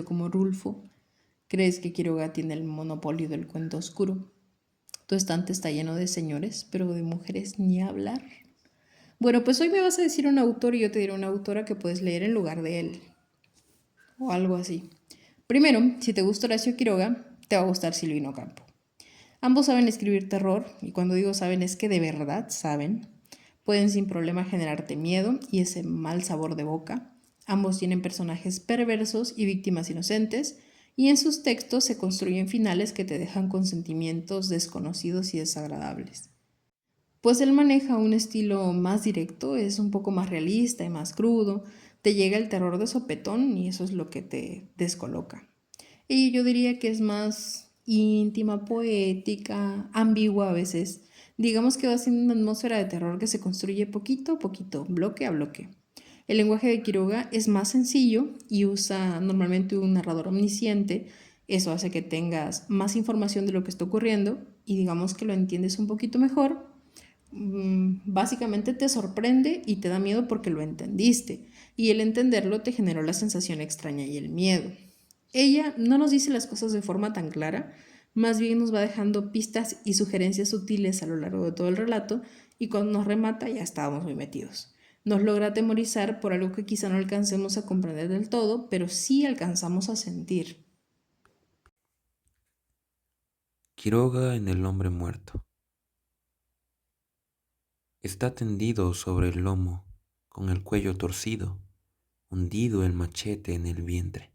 como Rulfo. ¿Crees que Quiroga tiene el monopolio del cuento oscuro? Tu estante está lleno de señores, pero de mujeres ni hablar. Bueno, pues hoy me vas a decir un autor y yo te diré una autora que puedes leer en lugar de él. O algo así. Primero, si te gusta Horacio Quiroga, te va a gustar Silvino Campo. Ambos saben escribir terror, y cuando digo saben es que de verdad saben. Pueden sin problema generarte miedo y ese mal sabor de boca. Ambos tienen personajes perversos y víctimas inocentes, y en sus textos se construyen finales que te dejan con sentimientos desconocidos y desagradables. Pues él maneja un estilo más directo, es un poco más realista y más crudo, te llega el terror de sopetón y eso es lo que te descoloca. Y yo diría que es más íntima, poética, ambigua a veces. Digamos que va siendo una atmósfera de terror que se construye poquito a poquito, bloque a bloque. El lenguaje de Quiroga es más sencillo y usa normalmente un narrador omnisciente. Eso hace que tengas más información de lo que está ocurriendo y digamos que lo entiendes un poquito mejor. Básicamente te sorprende y te da miedo porque lo entendiste y el entenderlo te generó la sensación extraña y el miedo. Ella no nos dice las cosas de forma tan clara, más bien nos va dejando pistas y sugerencias sutiles a lo largo de todo el relato y cuando nos remata ya estábamos muy metidos. Nos logra atemorizar por algo que quizá no alcancemos a comprender del todo, pero sí alcanzamos a sentir. Quiroga en El hombre muerto. Está tendido sobre el lomo, con el cuello torcido, hundido el machete en el vientre.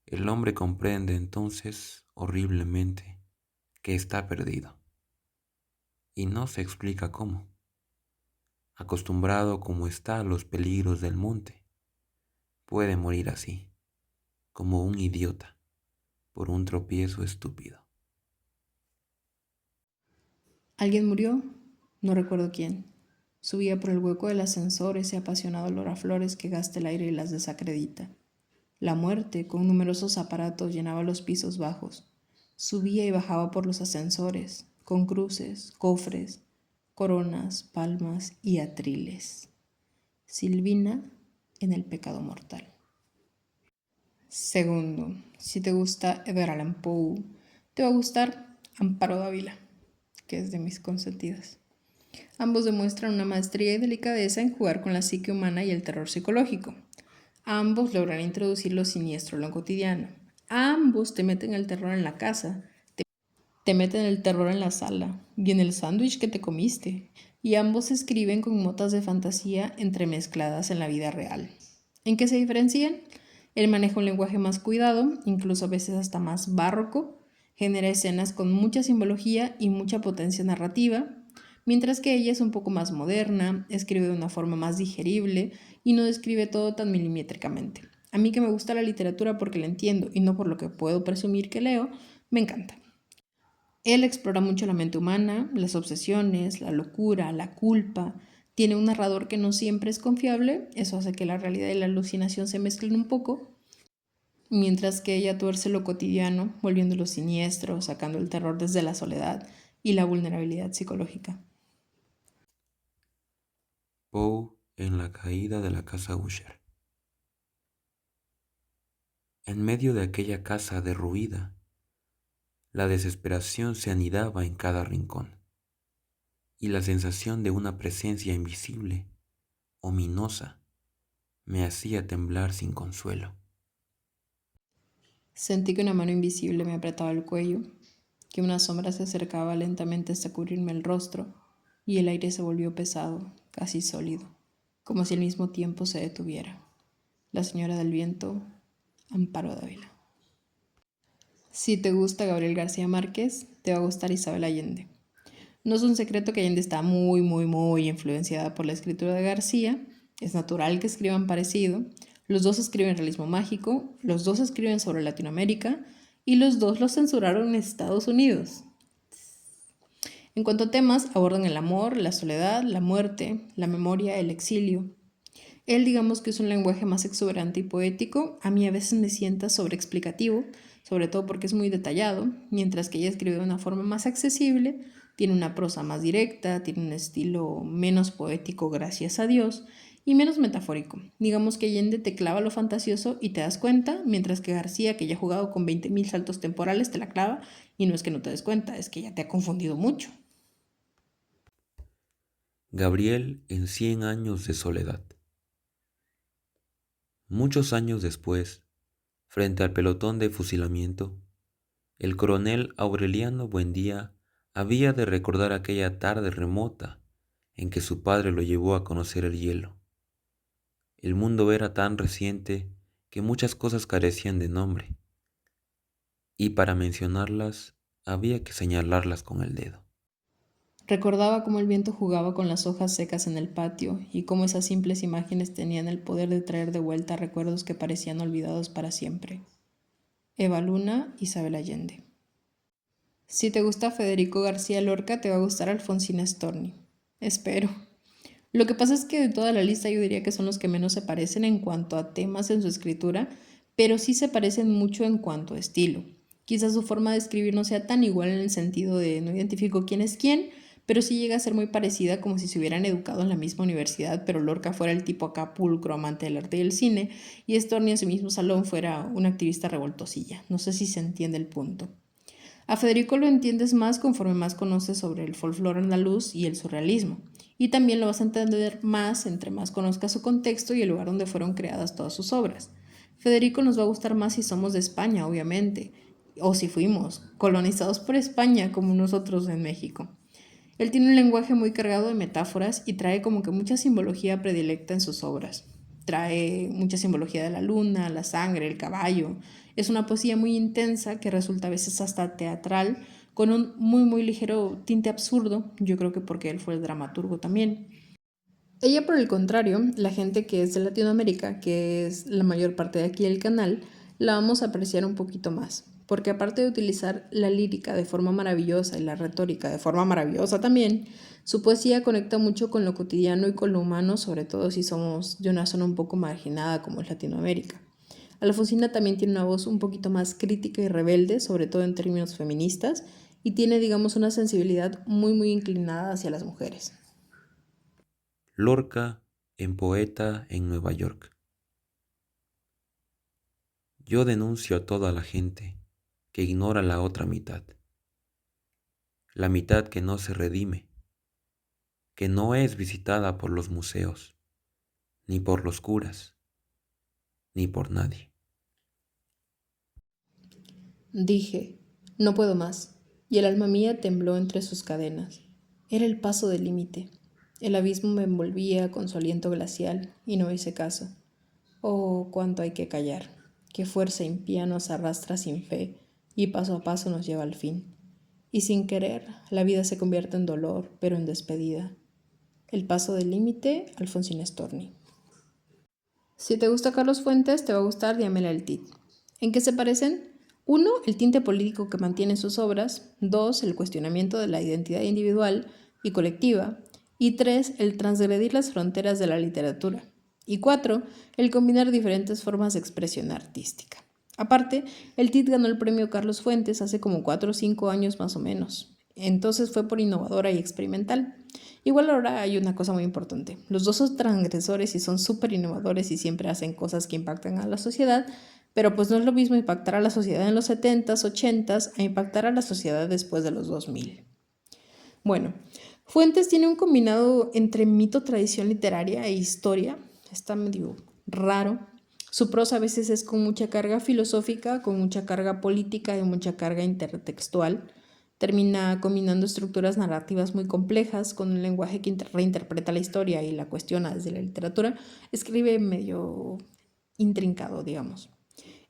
El hombre comprende entonces horriblemente que está perdido, y no se explica cómo. Acostumbrado como está a los peligros del monte, puede morir así, como un idiota, por un tropiezo estúpido. ¿Alguien murió? No recuerdo quién. Subía por el hueco del ascensor ese apasionado olor a flores que gasta el aire y las desacredita. La muerte, con numerosos aparatos, llenaba los pisos bajos. Subía y bajaba por los ascensores, con cruces, cofres, coronas, palmas y atriles. Silvina en el pecado mortal. Segundo, si te gusta Edgar Allan Poe, te va a gustar Amparo Dávila, que es de mis consentidas. Ambos demuestran una maestría y delicadeza en jugar con la psique humana y el terror psicológico. Ambos logran introducir lo siniestro en lo cotidiano. Ambos te meten el terror en la casa, te meten el terror en la sala y en el sándwich que te comiste. Y ambos escriben con motas de fantasía entremezcladas en la vida real. ¿En qué se diferencian? Él maneja un lenguaje más cuidado, incluso a veces hasta más barroco, genera escenas con mucha simbología y mucha potencia narrativa, mientras que ella es un poco más moderna, escribe de una forma más digerible y no describe todo tan milimétricamente. A mí que me gusta la literatura porque la entiendo y no por lo que puedo presumir que leo, me encanta. Él explora mucho la mente humana, las obsesiones, la locura, la culpa. Tiene un narrador que no siempre es confiable, eso hace que la realidad y la alucinación se mezclen un poco, mientras que ella tuerce lo cotidiano, volviéndolo siniestro, sacando el terror desde la soledad y la vulnerabilidad psicológica. Poe en La caída de la casa Usher. En medio de aquella casa derruida, la desesperación se anidaba en cada rincón, y la sensación de una presencia invisible, ominosa, me hacía temblar sin consuelo. Sentí que una mano invisible me apretaba el cuello, que una sombra se acercaba lentamente hasta cubrirme el rostro, y el aire se volvió pesado, casi sólido, como si al mismo tiempo se detuviera. La señora del viento, Amparo Dávila. Si te gusta Gabriel García Márquez, te va a gustar Isabel Allende. No es un secreto que Allende está muy influenciada por la escritura de García. Es natural que escriban parecido. Los dos escriben realismo mágico, los dos escriben sobre Latinoamérica y los dos los censuraron en Estados Unidos. En cuanto a temas, abordan el amor, la soledad, la muerte, la memoria, el exilio. Él digamos que es un lenguaje más exuberante y poético, a mí a veces me sienta sobreexplicativo, sobre todo porque es muy detallado, mientras que ella escribe de una forma más accesible, tiene una prosa más directa, tiene un estilo menos poético gracias a Dios, y menos metafórico. Digamos que Allende te clava lo fantasioso y te das cuenta, mientras que García, que ya ha jugado con 20.000 saltos temporales, te la clava y no es que no te des cuenta, es que ya te ha confundido mucho. Gabriel en 100 años de soledad. Muchos años después, frente al pelotón de fusilamiento, el coronel Aureliano Buendía había de recordar aquella tarde remota en que su padre lo llevó a conocer el hielo. El mundo era tan reciente que muchas cosas carecían de nombre, y para mencionarlas había que señalarlas con el dedo. Recordaba cómo el viento jugaba con las hojas secas en el patio y cómo esas simples imágenes tenían el poder de traer de vuelta recuerdos que parecían olvidados para siempre. Eva Luna, Isabel Allende. Si te gusta Federico García Lorca, te va a gustar Alfonsina Storni. Espero. Lo que pasa es que de toda la lista yo diría que son los que menos se parecen en cuanto a temas en su escritura, pero sí se parecen mucho en cuanto a estilo. Quizás su forma de escribir no sea tan igual en el sentido de no identifico quién es quién, pero sí llega a ser muy parecida como si se hubieran educado en la misma universidad, pero Lorca fuera el tipo acá pulcro, amante del arte y el cine, y Storni en su mismo salón fuera una activista revoltosilla. No sé si se entiende el punto. A Federico lo entiendes más conforme más conoces sobre el folclore andaluz y el surrealismo. Y también lo vas a entender más entre más conozcas su contexto y el lugar donde fueron creadas todas sus obras. Federico nos va a gustar más si somos de España, obviamente, o si fuimos colonizados por España como nosotros en México. Él tiene un lenguaje muy cargado de metáforas y trae como que mucha simbología predilecta en sus obras. Trae mucha simbología de la luna, la sangre, el caballo. Es una poesía muy intensa que resulta a veces hasta teatral, con un muy ligero tinte absurdo, yo creo que porque él fue el dramaturgo también. Ella, por el contrario, la gente que es de Latinoamérica, que es la mayor parte de aquí del canal, la vamos a apreciar un poquito más, porque aparte de utilizar la lírica de forma maravillosa y la retórica de forma maravillosa también, su poesía conecta mucho con lo cotidiano y con lo humano, sobre todo si somos de una zona un poco marginada como es Latinoamérica. Alfonsina también tiene una voz un poquito más crítica y rebelde, sobre todo en términos feministas, y tiene, digamos, una sensibilidad muy inclinada hacia las mujeres. Lorca en Poeta en Nueva York. Yo denuncio a toda la gente que ignora la otra mitad, la mitad que no se redime, que no es visitada por los museos, ni por los curas, ni por nadie. Dije, no puedo más, y el alma mía tembló entre sus cadenas. Era el paso del límite. El abismo me envolvía con su aliento glacial y no hice caso. Oh, cuánto hay que callar. Qué fuerza impía nos arrastra sin fe y paso a paso nos lleva al fin. Y sin querer, la vida se convierte en dolor, pero en despedida. El paso del límite, Alfonsín Storni. Si te gusta Carlos Fuentes, te va a gustar Diamela el Tit. ¿En qué se parecen? Uno, el tinte político que mantiene en sus obras. Dos, el cuestionamiento de la identidad individual y colectiva. Y tres, el transgredir las fronteras de la literatura. Y cuatro, el combinar diferentes formas de expresión artística. Aparte, el TIT ganó el premio Carlos Fuentes hace como 4 o 5 años más o menos. Entonces fue por innovadora y experimental. Igual ahora hay una cosa muy importante. Los dos son transgresores y son súper innovadores y siempre hacen cosas que impactan a la sociedad, pero pues no es lo mismo impactar a la sociedad en los 70s, 80s a impactar a la sociedad después de los 2000. Bueno, Fuentes tiene un combinado entre mito, tradición literaria e historia. Está medio raro. Su prosa a veces es con mucha carga filosófica, con mucha carga política y mucha carga intertextual. Termina combinando estructuras narrativas muy complejas con un lenguaje que reinterpreta la historia y la cuestiona desde la literatura. Escribe medio intrincado, digamos.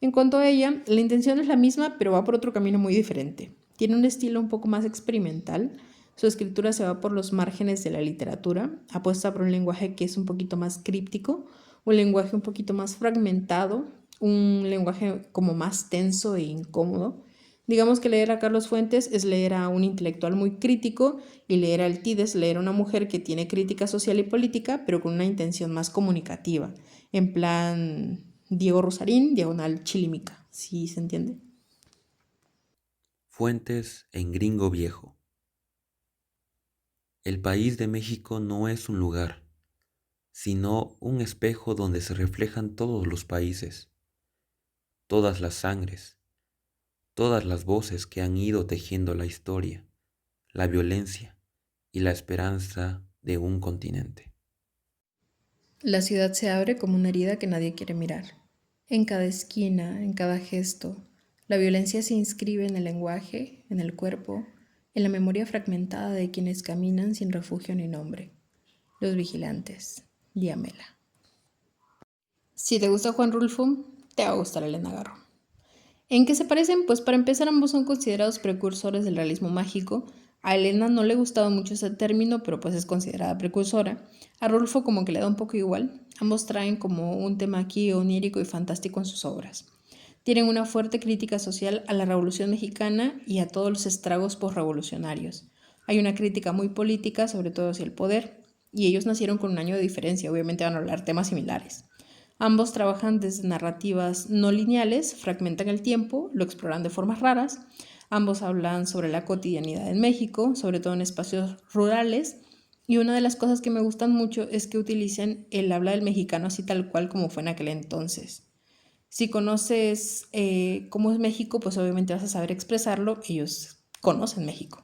En cuanto a ella, la intención es la misma, pero va por otro camino muy diferente. Tiene un estilo un poco más experimental. Su escritura se va por los márgenes de la literatura, apuesta por un lenguaje que es un poquito más críptico, un lenguaje un poquito más fragmentado, un lenguaje como más tenso e incómodo. Digamos que leer a Carlos Fuentes es leer a un intelectual muy crítico y leer al TID es leer a una mujer que tiene crítica social y política, pero con una intención más comunicativa, en plan Diego Rosarín, diagonal Chilimica, ¿sí se entiende? Fuentes en Gringo Viejo. El país de México no es un lugar, sino un espejo donde se reflejan todos los países, todas las sangres, todas las voces que han ido tejiendo la historia, la violencia y la esperanza de un continente. La ciudad se abre como una herida que nadie quiere mirar. En cada esquina, en cada gesto, la violencia se inscribe en el lenguaje, en el cuerpo, en la memoria fragmentada de quienes caminan sin refugio ni nombre. Los vigilantes. Diamela. Si te gusta Juan Rulfo, te va a gustar Elena Garro. ¿En qué se parecen? Pues para empezar, ambos son considerados precursores del realismo mágico. A Elena no le gustaba mucho ese término, pero pues es considerada precursora. A Rulfo como que le da un poco igual. Ambos traen como un tema aquí onírico y fantástico en sus obras. Tienen una fuerte crítica social a la Revolución Mexicana y a todos los estragos posrevolucionarios. Hay una crítica muy política, sobre todo hacia el poder, y ellos nacieron con un año de diferencia, obviamente van a hablar temas similares. Ambos trabajan desde narrativas no lineales, fragmentan el tiempo, lo exploran de formas raras. Ambos hablan sobre la cotidianidad en México, sobre todo en espacios rurales. Y una de las cosas que me gustan mucho es que utilicen el habla del mexicano así tal cual como fue en aquel entonces. Si conoces cómo es México, pues obviamente vas a saber expresarlo. Ellos conocen México.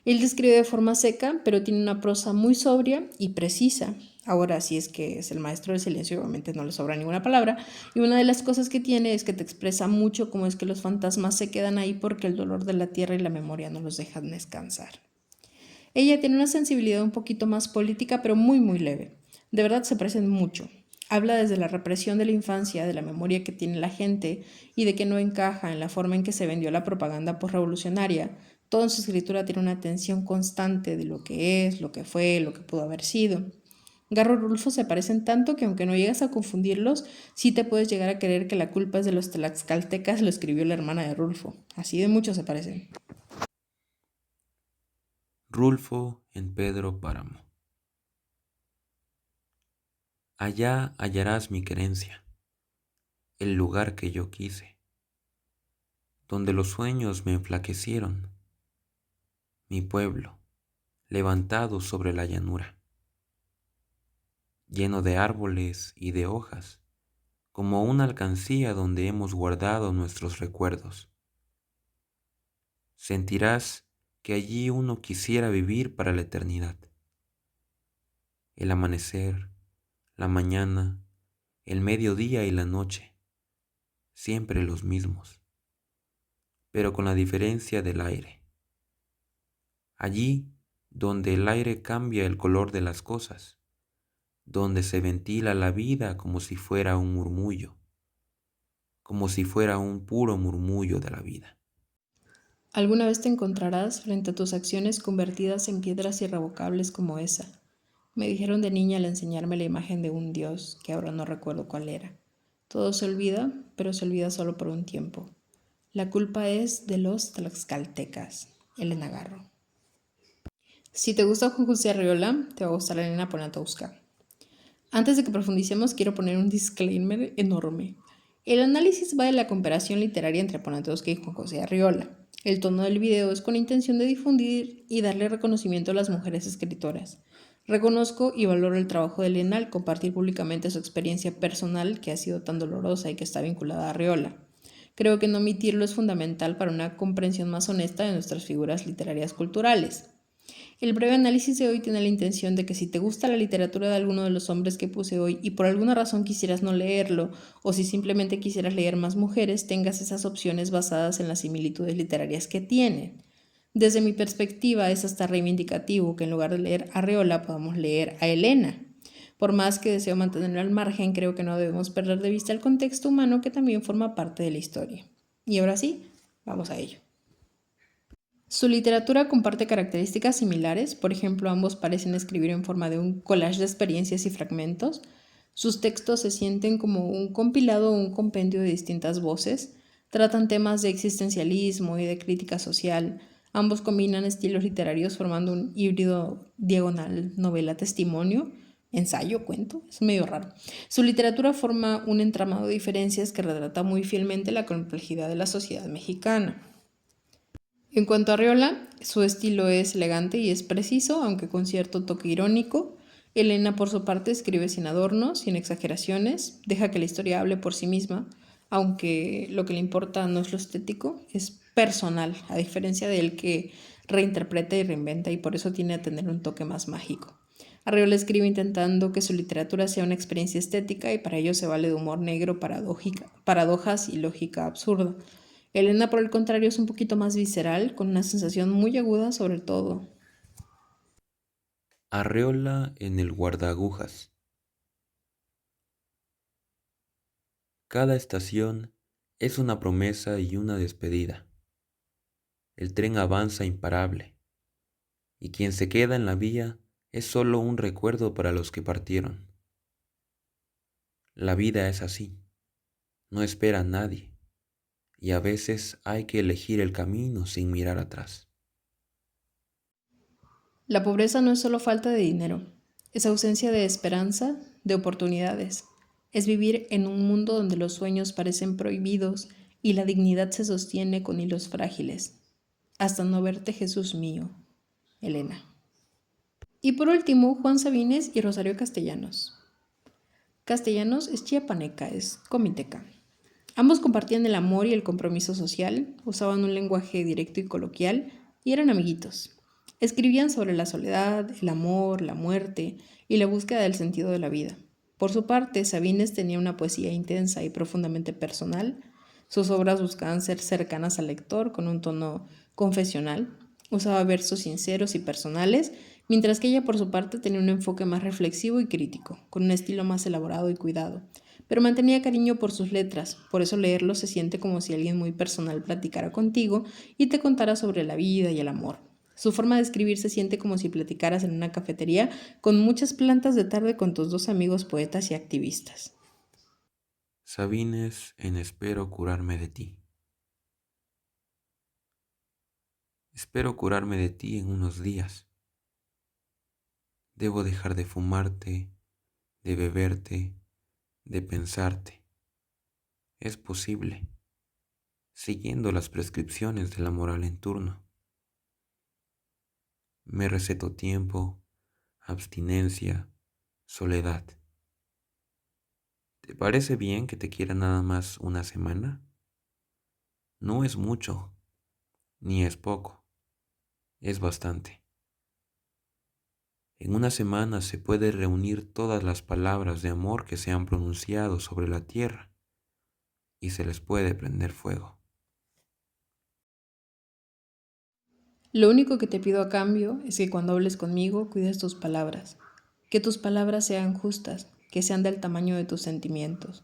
Él describe de forma seca, pero tiene una prosa muy sobria y precisa. Ahora, si es que es el maestro del silencio, obviamente no le sobra ninguna palabra. Y una de las cosas que tiene es que te expresa mucho cómo es que los fantasmas se quedan ahí porque el dolor de la tierra y la memoria no los dejan descansar. Ella tiene una sensibilidad un poquito más política, pero muy, muy leve. De verdad se parecen mucho. Habla desde la represión de la infancia, de la memoria que tiene la gente y de que no encaja en la forma en que se vendió la propaganda posrevolucionaria. Todo en su escritura tiene una tensión constante de lo que es, lo que fue, lo que pudo haber sido. Garro y Rulfo se parecen tanto que aunque no llegas a confundirlos, sí te puedes llegar a creer que la culpa es de los tlaxcaltecas, lo escribió la hermana de Rulfo. Así de mucho se parecen. Rulfo en Pedro Páramo. Allá hallarás mi querencia, el lugar que yo quise, donde los sueños me enflaquecieron, mi pueblo, levantado sobre la llanura, lleno de árboles y de hojas, como una alcancía donde hemos guardado nuestros recuerdos. Sentirás que allí uno quisiera vivir para la eternidad. El amanecer, la mañana, el mediodía y la noche, siempre los mismos, pero con la diferencia del aire. Allí donde el aire cambia el color de las cosas, donde se ventila la vida como si fuera un murmullo, como si fuera un puro murmullo de la vida. Alguna vez te encontrarás frente a tus acciones convertidas en piedras irrevocables como esa. Me dijeron de niña al enseñarme la imagen de un dios, que ahora no recuerdo cuál era. Todo se olvida, pero se olvida solo por un tiempo. La culpa es de los tlaxcaltecas. Elena Garro. Si te gusta Juan José Arriola, te va a gustar Elena Poniatowska. Antes de que profundicemos, quiero poner un disclaimer enorme. El análisis va de la comparación literaria entre Poniatowska y Juan José Arriola. El tono del video es con intención de difundir y darle reconocimiento a las mujeres escritoras. Reconozco y valoro el trabajo de Elena al compartir públicamente su experiencia personal que ha sido tan dolorosa y que está vinculada a Arriola. Creo que no omitirlo es fundamental para una comprensión más honesta de nuestras figuras literarias culturales. El breve análisis de hoy tiene la intención de que si te gusta la literatura de alguno de los hombres que puse hoy y por alguna razón quisieras no leerlo, o si simplemente quisieras leer más mujeres, tengas esas opciones basadas en las similitudes literarias que tienen. Desde mi perspectiva es hasta reivindicativo que en lugar de leer a Arriola podamos leer a Elena. Por más que deseo mantenerlo al margen, creo que no debemos perder de vista el contexto humano que también forma parte de la historia. Y ahora sí, vamos a ello. Su literatura comparte características similares, por ejemplo, ambos parecen escribir en forma de un collage de experiencias y fragmentos. Sus textos se sienten como un compilado o un compendio de distintas voces, tratan temas de existencialismo y de crítica social. Ambos combinan estilos literarios formando un híbrido diagonal novela-testimonio, ensayo, cuento, es medio raro. Su literatura forma un entramado de diferencias que retrata muy fielmente la complejidad de la sociedad mexicana. En cuanto a Arriola, su estilo es elegante y es preciso, aunque con cierto toque irónico. Elena, por su parte, escribe sin adornos, sin exageraciones, deja que la historia hable por sí misma, aunque lo que le importa no es lo estético, es personal, a diferencia de él que reinterpreta y reinventa y por eso tiene a tener un toque más mágico. Arriola escribe intentando que su literatura sea una experiencia estética y para ello se vale de humor negro, paradojas y lógica absurda. Elena, por el contrario, es un poquito más visceral, con una sensación muy aguda sobre todo. Arreola en el guardaagujas. Cada estación es una promesa y una despedida. El tren avanza imparable, y quien se queda en la vía es solo un recuerdo para los que partieron. La vida es así, no espera a nadie, y a veces hay que elegir el camino sin mirar atrás. La pobreza no es solo falta de dinero, es ausencia de esperanza, de oportunidades. Es vivir en un mundo donde los sueños parecen prohibidos y la dignidad se sostiene con hilos frágiles. Hasta no verte, Jesús mío. Elena. Y por último, Juan Sabines y Rosario Castellanos. Castellanos es chiapaneca, es comiteca. Ambos compartían el amor y el compromiso social, usaban un lenguaje directo y coloquial y eran amiguitos. Escribían sobre la soledad, el amor, la muerte y la búsqueda del sentido de la vida. Por su parte, Sabines tenía una poesía intensa y profundamente personal. Sus obras buscaban ser cercanas al lector con un tono confesional. Usaba versos sinceros y personales, mientras que ella por su parte tenía un enfoque más reflexivo y crítico, con un estilo más elaborado y cuidado. Pero mantenía cariño por sus letras, por eso leerlo se siente como si alguien muy personal platicara contigo y te contara sobre la vida y el amor. Su forma de escribir se siente como si platicaras en una cafetería con muchas plantas de tarde con tus dos amigos poetas y activistas. Sabines en Espero curarme de ti. Espero curarme de ti en unos días. Debo dejar de fumarte, de beberte, de pensarte. Es posible, siguiendo las prescripciones de la moral en turno. Me receto tiempo, abstinencia, soledad. ¿Te parece bien que te quiera nada más una semana? No es mucho, ni es poco, es bastante. En una semana se puede reunir todas las palabras de amor que se han pronunciado sobre la tierra y se les puede prender fuego. Lo único que te pido a cambio es que cuando hables conmigo cuides tus palabras, que tus palabras sean justas, que sean del tamaño de tus sentimientos.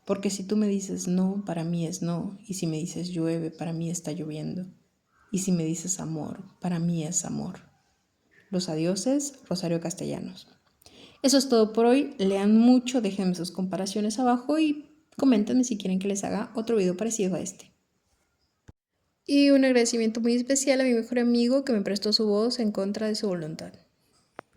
Porque si tú me dices no, para mí es no, y si me dices llueve, para mí está lloviendo, y si me dices amor, para mí es amor. Los adioses, Rosario Castellanos. Eso es todo por hoy. Lean mucho, déjenme sus comparaciones abajo y coméntenme si quieren que les haga otro video parecido a este. Y un agradecimiento muy especial a mi mejor amigo que me prestó su voz en contra de su voluntad.